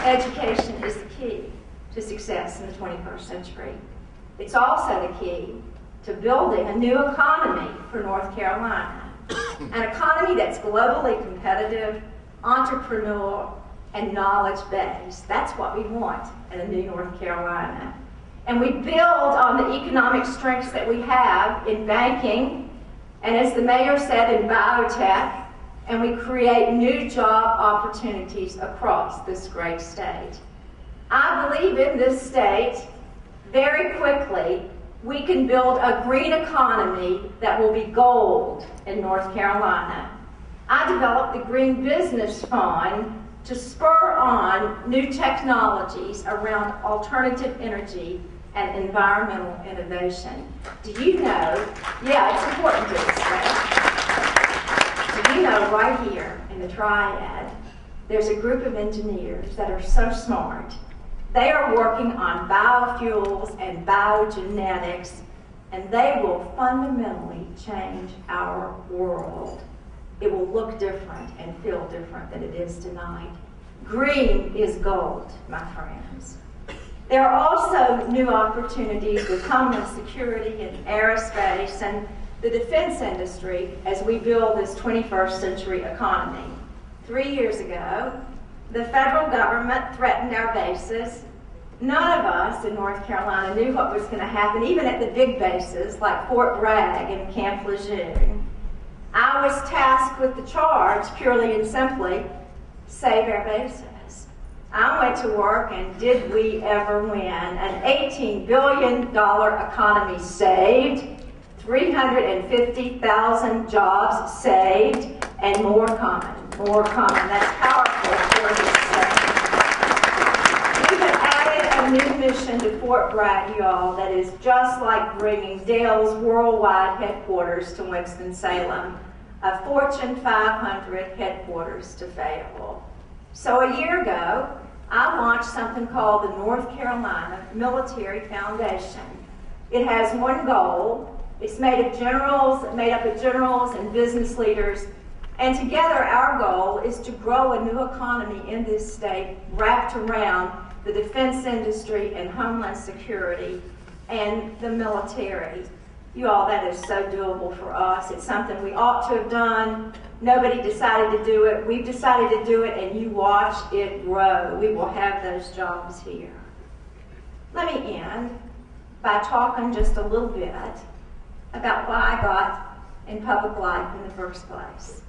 education is the key to success in the 21st century. It's also the key to building a new economy for North Carolina. An economy that's globally competitive, entrepreneurial, and knowledge-based. That's what we want in a new North Carolina. And we build on the economic strengths that we have in banking, and as the mayor said, in biotech, and we create new job opportunities across this great state. I believe in this state, very quickly, we can build a green economy that will be gold in North Carolina. I developed the Green Business Fund to spur on new technologies around alternative energy and environmental innovation. Do you know, yeah, it's important to this state. Do you know right here in the Triad, there's a group of engineers that are so smart. They are working on biofuels and biogenetics, and they will fundamentally change our world. It will look different and feel different than it is tonight. Green is gold, my friends. There are also new opportunities with homeland security and aerospace and the defense industry as we build this 21st century economy. 3 years ago, the federal government threatened our bases. None of us in North Carolina knew what was going to happen, even at the big bases like Fort Bragg and Camp Lejeune. I was tasked with the charge, purely and simply, save our bases. I went to work, and did we ever win? An $18 billion economy saved, 350,000 jobs saved, and more coming, more coming. That's powerful for this state. We have added a new mission to Fort Bragg, y'all, that is just like bringing Dell's worldwide headquarters to Winston-Salem, a Fortune 500 headquarters to Fayetteville. So a year ago, I launched something called the North Carolina Military Foundation. It has one goal. It's made up of generals and business leaders. And together our goal is to grow a new economy in this state wrapped around the defense industry and homeland security and the military. You all, that is so doable for us. It's something we ought to have done. Nobody decided to do it. We've decided to do it, and you watch it grow. We will have those jobs here. Let me end by talking just a little bit about why I got in public life in the first place.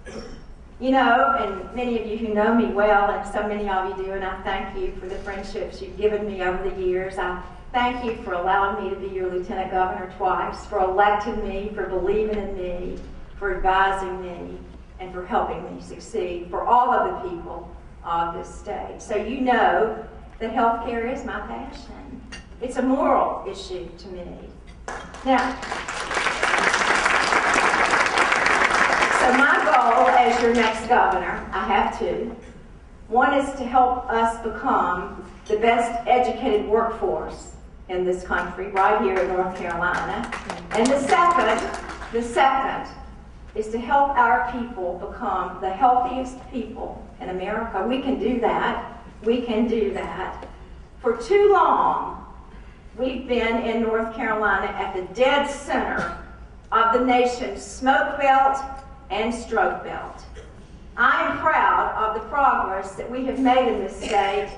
You know, and many of you who know me well, and so many of you do, and I thank you for the friendships you've given me over the years. I thank you for allowing me to be your lieutenant governor twice, for electing me, for believing in me, for advising me, and for helping me succeed, for all of the people of this state. So you know that health care is my passion. It's a moral issue to me. Now, so my goal as your next governor, I have two. One is to help us become the best educated workforce in this country, right here in North Carolina. And the second is to help our people become the healthiest people in America. We can do that. We can do that. For too long, we've been in North Carolina at the dead center of the nation's smoke belt and stroke belt. I am proud of the progress that we have made in this state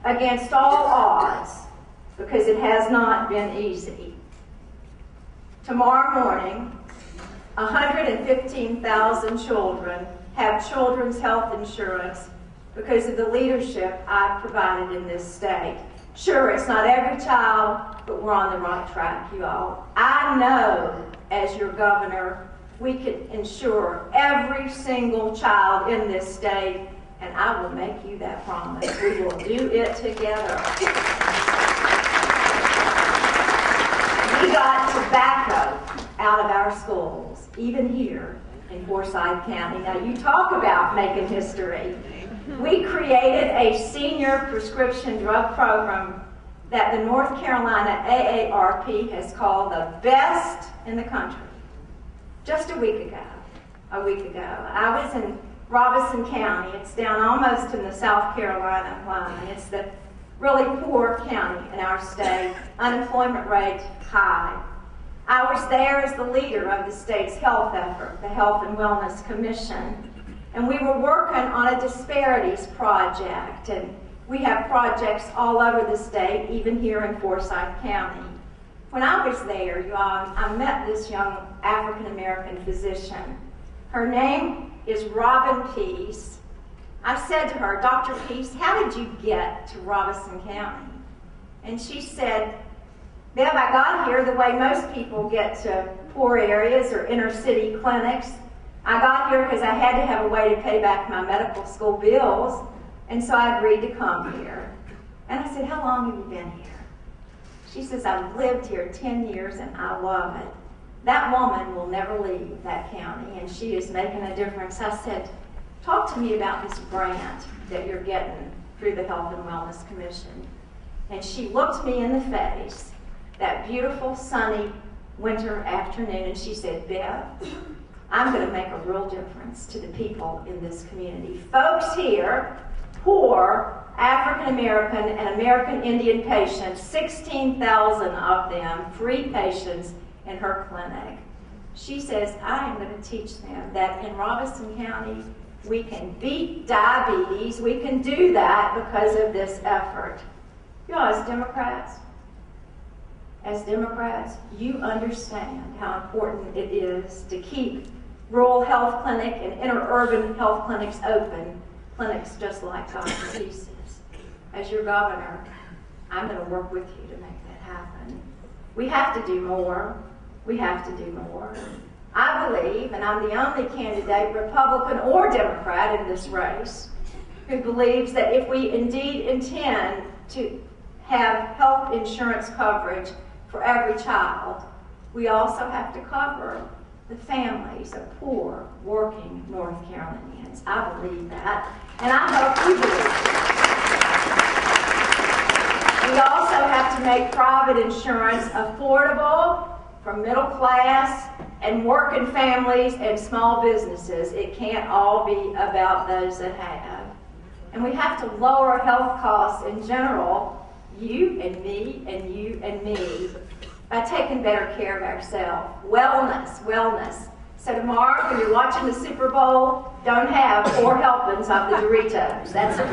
against all odds, because it has not been easy. Tomorrow morning, 115,000 children have children's health insurance because of the leadership I've provided in this state. Sure, it's not every child, but we're on the right track, you all. I know, as your governor, we can ensure every single child in this state, and I will make you that promise. We will do it together. We got tobacco out of our schools, even here in Forsyth County. Now, you talk about making history. We created a senior prescription drug program that the North Carolina AARP has called the best in the country. Just a week ago, I was in Robeson County. It's down almost in the South Carolina line. It's the really poor county in our state. Unemployment rate high. I was there as the leader of the state's health effort, the Health and Wellness Commission, and we were working on a disparities project, and we have projects all over the state, even here in Forsyth County. When I was there, I met this young African-American physician. Her name is Robin Peace. I said to her, Dr. Peace, how did you get to Robeson County? And she said, Bev, I got here the way most people get to poor areas or inner city clinics. I got here because I had to have a way to pay back my medical school bills, and so I agreed to come here. And I said, how long have you been here? She says, I've lived here 10 years and I love it. That woman will never leave that county, and she is making a difference. I said, talk to me about this grant that you're getting through the Health and Wellness Commission. And she looked me in the face that beautiful sunny winter afternoon, and she said, Bev, I'm going to make a real difference to the people in this community. Folks here, poor African American and American Indian patients, 16,000 of them, free patients in her clinic. She says, I am going to teach them that in Robeson County, we can beat diabetes. We can do that because of this effort. You know, as Democrats, you understand how important it is to keep rural health clinic and interurban health clinics open, clinics just like Dr. Peace's. As your governor, I'm going to work with you to make that happen. We have to do more. We have to do more. I believe, and I'm the only candidate, Republican or Democrat, in this race, who believes that if we indeed intend to have health insurance coverage for every child, we also have to cover the families of poor, working North Carolinians. I believe that, and I hope you believe it. We also have to make private insurance affordable for middle class and working families and small businesses. It can't all be about those that have. And we have to lower health costs in general, you and me and you and me, by taking better care of ourselves. Wellness. So tomorrow, when you're watching the Super Bowl, don't have 4 helpings of the Doritos. That's it.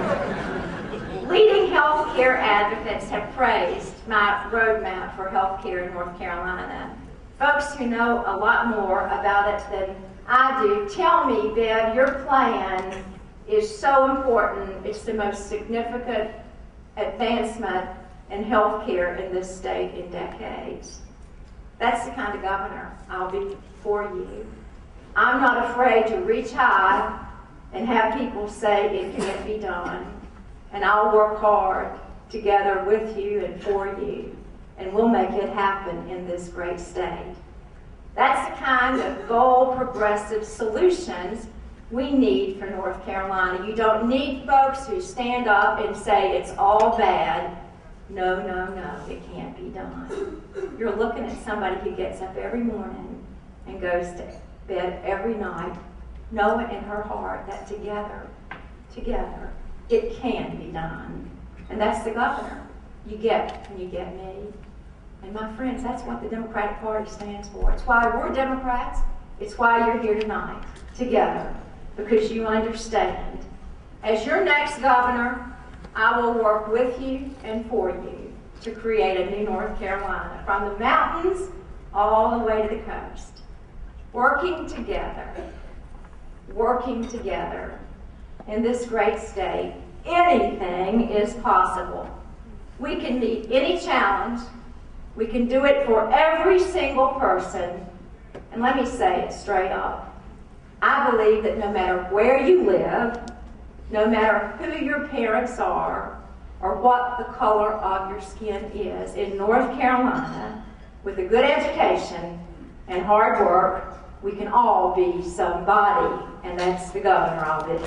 Leading healthcare advocates have praised my roadmap for healthcare in North Carolina. Folks who know a lot more about it than I do tell me, Bev, your plan is so important. It's the most significant advancement in healthcare in this state in decades. That's the kind of governor I'll be for you. I'm not afraid to reach high and have people say it can't be done. And I'll work hard together with you and for you, and we'll make it happen in this great state. That's the kind of bold, progressive solutions we need for North Carolina. You don't need folks who stand up and say it's all bad. No, it can't be done. You're looking at somebody who gets up every morning and goes to bed every night, knowing in her heart that together, it can be done. And that's the governor you get when you get me. And my friends, that's what the Democratic Party stands for. It's why we're Democrats. It's why you're here tonight, together, because you understand. As your next governor, I will work with you and for you to create a new North Carolina, from the mountains all the way to the coast. Working together in this great state, anything is possible. We can meet any challenge. We can do it for every single person. And let me say it straight up. I believe that no matter where you live, no matter who your parents are, or what the color of your skin is, in North Carolina, with a good education and hard work, we can all be somebody, and that's the governor of it.